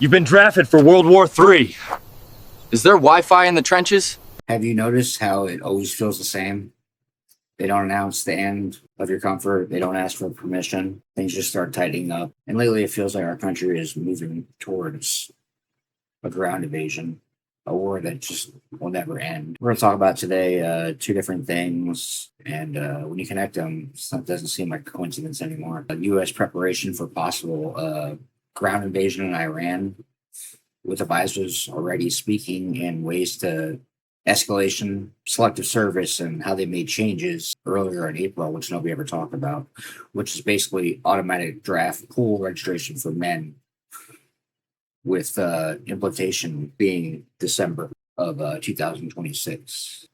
You've been drafted for World War III. Is there Wi-Fi in the trenches? Have you noticed how it always feels the same? They don't announce the end of your comfort. They don't ask for permission. Things just start tightening up. And lately, it feels like our country is moving towards a ground invasion, a war that just will never end. We're going to talk about today two different things. And when you connect them, it doesn't seem like a coincidence anymore. U.S. preparation for possible ground invasion in Iran, with advisors already speaking in ways to escalation, selective service, and how they made changes earlier in April, which nobody ever talked about, which is basically automatic draft pool registration for men, with implementation being December of 2026.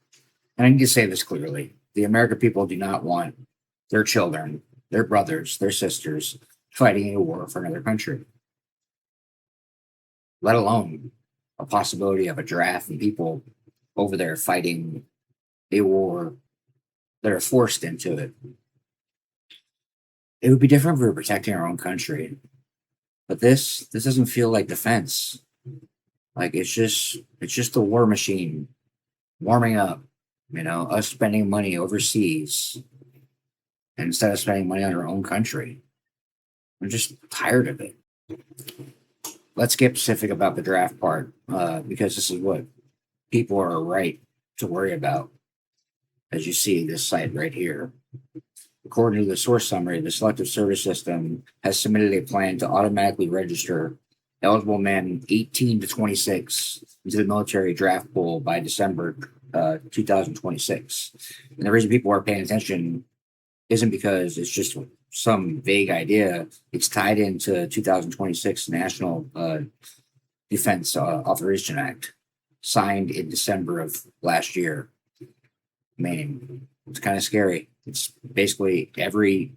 And I need to say this clearly. The American people do not want their children, their brothers, their sisters fighting a war for another country, let alone a possibility of a draft and people over there fighting a war that are forced into it. It would be different if we were protecting our own country. But this doesn't feel like defense. Like it's just a war machine warming up, us spending money overseas instead of spending money on our own country. I'm just tired of it. Let's get specific about the draft part, because this is what people are right to worry about. As you see this site right here. According to the source summary, the Selective Service System has submitted a plan to automatically register eligible men 18 to 26 into the military draft pool by December 2026. And the reason people are paying attention isn't because it's just some vague idea. It's tied into 2026 National Defense Authorization Act, signed in December of last year. I mean, it's kind of scary. It's basically every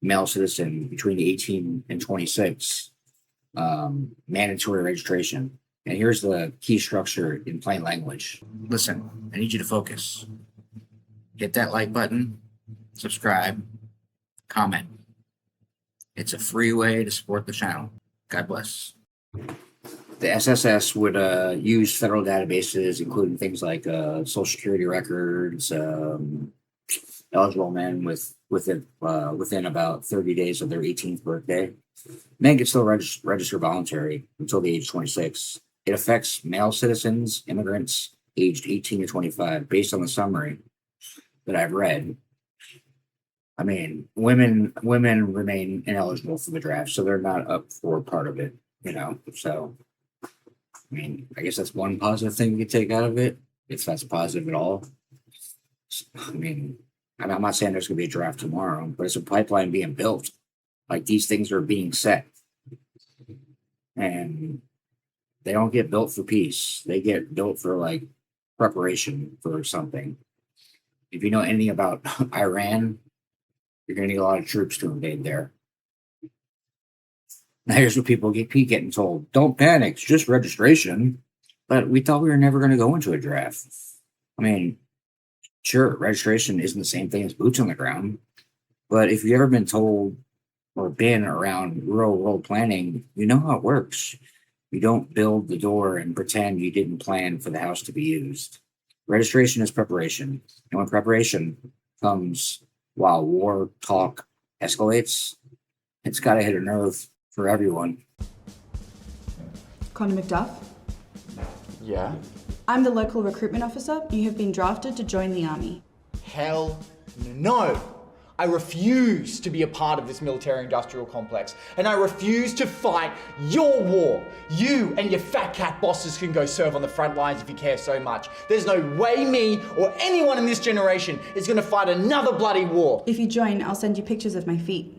male citizen between 18 and 26, mandatory registration. And here's the key structure in plain language. Listen, I need you to focus. Hit that like button, subscribe, comment. It's a free way to support the channel. God bless. The SSS would use federal databases, including things like Social Security records, eligible men within about 30 days of their 18th birthday. Men can still register voluntary until the age of 26. It affects male citizens, immigrants aged 18 to 25, based on the summary that I've read. I mean, women remain ineligible for the draft, so they're not up for part of it, So, I mean, I guess that's one positive thing we could take out of it, if that's positive at all. I mean, I'm not saying there's going to be a draft tomorrow, but it's a pipeline being built. Like, these things are being set. And they don't get built for peace. They get built for, like, preparation for something. If you know anything about Iran, you're going to need a lot of troops to invade there. Now, here's what people keep getting told. Don't panic. It's just registration. But we thought we were never going to go into a draft. I mean, sure, registration isn't the same thing as boots on the ground. But if you've ever been told or been around real world planning, you know how it works. You don't build the door and pretend you didn't plan for the house to be used. Registration is preparation. And when preparation comes while war talk escalates, it's got to hit a nerve for everyone. Connor McDuff? Yeah? I'm the local recruitment officer. You have been drafted to join the army. Hell no! I refuse to be a part of this military-industrial complex, and I refuse to fight your war. You and your fat cat bosses can go serve on the front lines if you care so much. There's no way me or anyone in this generation is going to fight another bloody war. If you join, I'll send you pictures of my feet.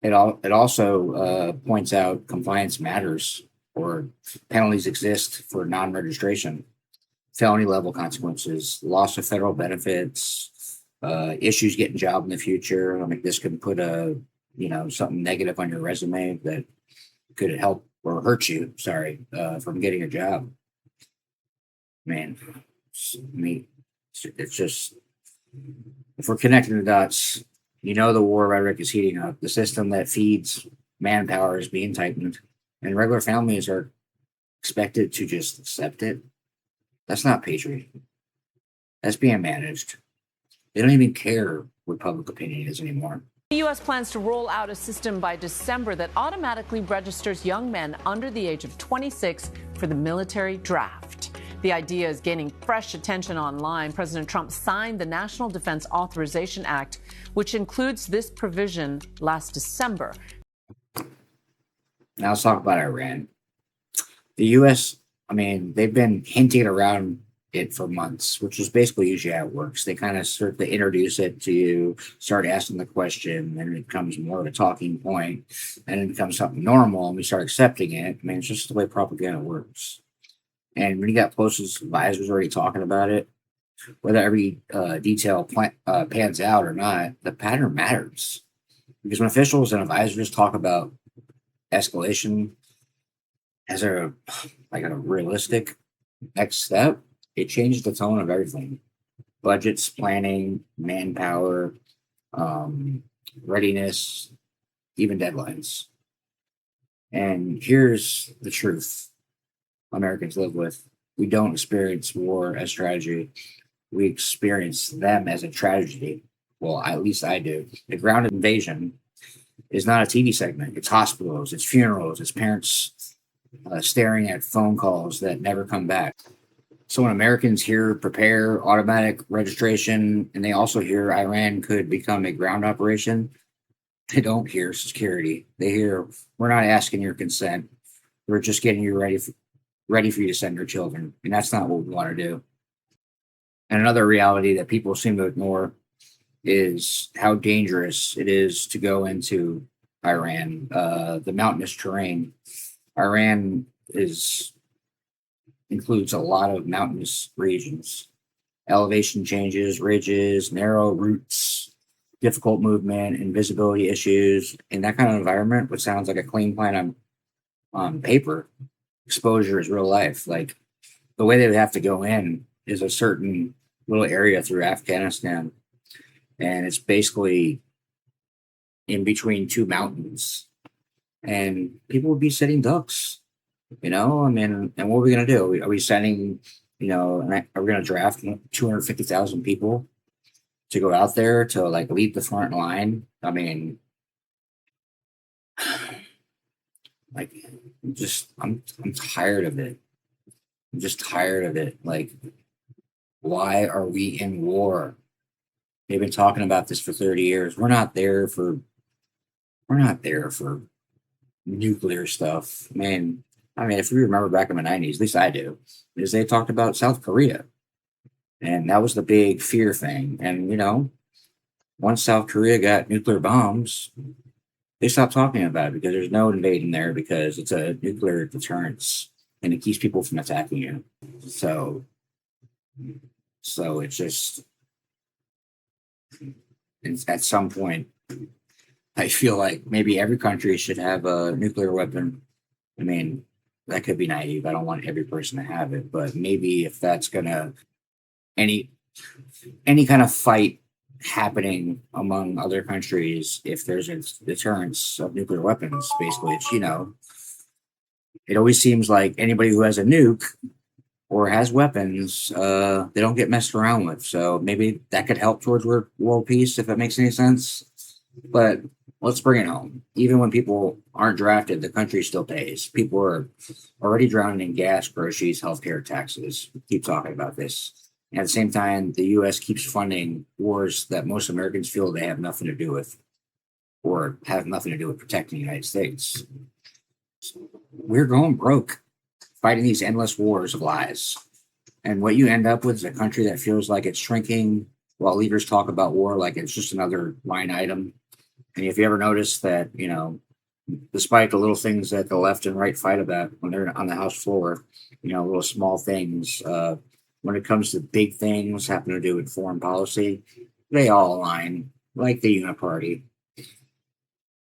It also points out compliance matters, or penalties exist for non-registration, felony level consequences, loss of federal benefits, issues getting a job in the future. I mean, this could put something negative on your resume that could help or hurt you. From getting a job. Man, it's just, if we're connecting the dots, You know the war rhetoric is heating up. The system that feeds manpower is being tightened, and regular families are expected to just accept it. That's not patriotism. That's being managed. They don't even care what public opinion is anymore. The U.S. plans to roll out a system by December that automatically registers young men under the age of 26 for the military draft. The idea is gaining fresh attention online. President Trump signed the National Defense Authorization Act, which includes this provision last December. Now let's talk about Iran. The U.S., they've been hinting around it for months, which is basically usually how it works. They kind of start to introduce it to you, start asking the question, and it becomes more of a talking point, and it becomes something normal, and we start accepting it. It's just the way propaganda works. And when you got closest advisors already talking about it, whether every detail pans out or not, the pattern matters. Because when officials and advisors talk about escalation as a realistic next step, it changes the tone of everything. Budgets, planning, manpower, readiness, even deadlines. And here's the truth Americans live with. We don't experience war as strategy. We experience them as a tragedy. Well, at least I do. The ground invasion is not a TV segment. It's hospitals, it's funerals, it's parents staring at phone calls that never come back. So when Americans hear prepare automatic registration, and they also hear Iran could become a ground operation, they don't hear security. They hear, we're not asking your consent. We're just getting you ready for you to send your children. And that's not what we want to do. And another reality that people seem to ignore is how dangerous it is to go into Iran, the mountainous terrain. Iran includes a lot of mountainous regions, elevation changes, ridges, narrow routes, difficult movement, invisibility issues. In that kind of environment, what sounds like a clean plan on paper, exposure is real life. Like the way they would have to go in is a certain little area through Afghanistan, and it's basically in between two mountains, and people would be sitting ducks. And what are we going to do? Are we sending, are we going to draft 250,000 people to go out there to lead the front line? I'm tired of it. I'm just tired of it. Why are we in war? They've been talking about this for 30 years. We're not there for nuclear stuff, man. If you remember back in the 90s, at least I do, is they talked about South Korea. And that was the big fear thing. And, once South Korea got nuclear bombs, they stopped talking about it because there's no invading there because it's a nuclear deterrence and it keeps people from attacking you. So it's at some point, I feel like maybe every country should have a nuclear weapon. That could be naive. I don't want every person to have it, but maybe if that's gonna any kind of fight happening among other countries, if there's a deterrence of nuclear weapons, basically, it's it always seems like anybody who has a nuke or has weapons, they don't get messed around with. So maybe that could help towards world peace, if that makes any sense. But let's bring it home. Even when people aren't drafted, the country still pays. People are already drowning in gas, groceries, healthcare, taxes. We keep talking about this. And at the same time, the U.S. keeps funding wars that most Americans feel they have nothing to do with or have nothing to do with protecting the United States. We're going broke fighting these endless wars of lies. And what you end up with is a country that feels like it's shrinking while leaders talk about war like it's just another line item. And if you ever notice that, despite the little things that the left and right fight about when they're on the House floor, little small things, when it comes to big things having to do with foreign policy, they all align, like the Uniparty.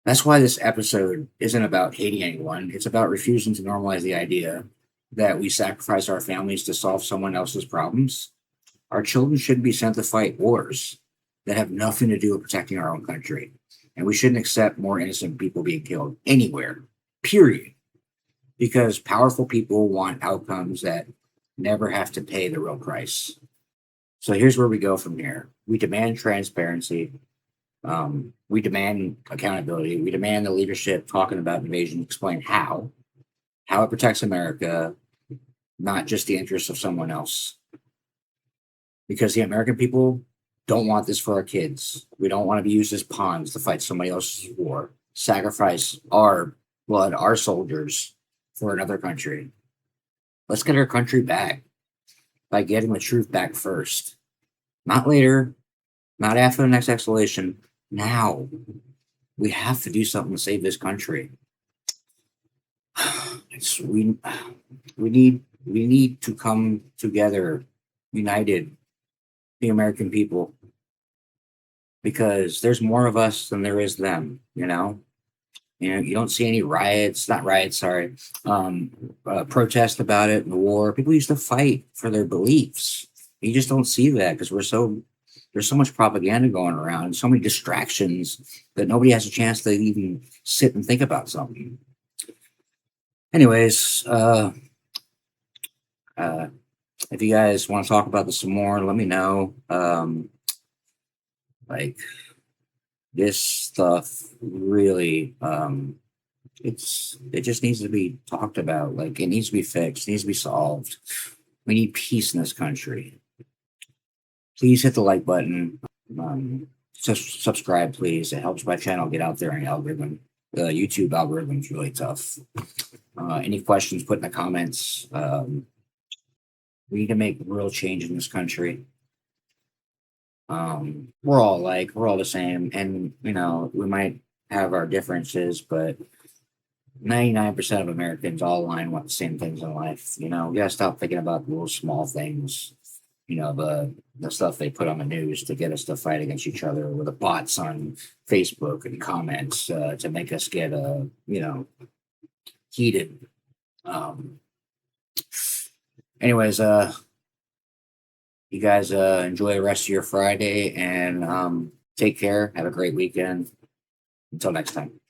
That's why this episode isn't about hating anyone. It's about refusing to normalize the idea that we sacrifice our families to solve someone else's problems. Our children shouldn't be sent to fight wars. that have nothing to do with protecting our own country. And we shouldn't accept more innocent people being killed anywhere, period. Because powerful people want outcomes that never have to pay the real price. So here's where we go from here. We demand transparency. We demand accountability. We demand the leadership talking about invasion, explain how it protects America, not just the interests of someone else. Because the American people don't want this for our kids. We don't want to be used as pawns to fight somebody else's war, sacrifice our blood, our soldiers for another country. Let's get our country back by getting the truth back first. Not later, not after the next escalation. Now. We have to do something to save this country. We need to come together, united, the American people, because there's more of us than there is them. You don't see any protest about it in the war. People used to fight for their beliefs. You just don't see that because there's so much propaganda going around, so many distractions that nobody has a chance to even sit and think about something. Anyways, if you guys want to talk about this some more, let me know. Like this stuff really, it just needs to be talked about. Like it needs to be fixed, it needs to be solved. We need peace in this country. Please hit the like button. Subscribe, please. It helps my channel get out there in the algorithm. The YouTube algorithm is really tough. Any questions, put in the comments. We need to make real change in this country. We're all the same, and we might have our differences, but 99% of Americans all align with the same things in life. We gotta stop thinking about the little small things. The stuff they put on the news to get us to fight against each other, with the bots on Facebook and comments to make us get heated. Anyways, you guys enjoy the rest of your Friday and take care. Have a great weekend. Until next time.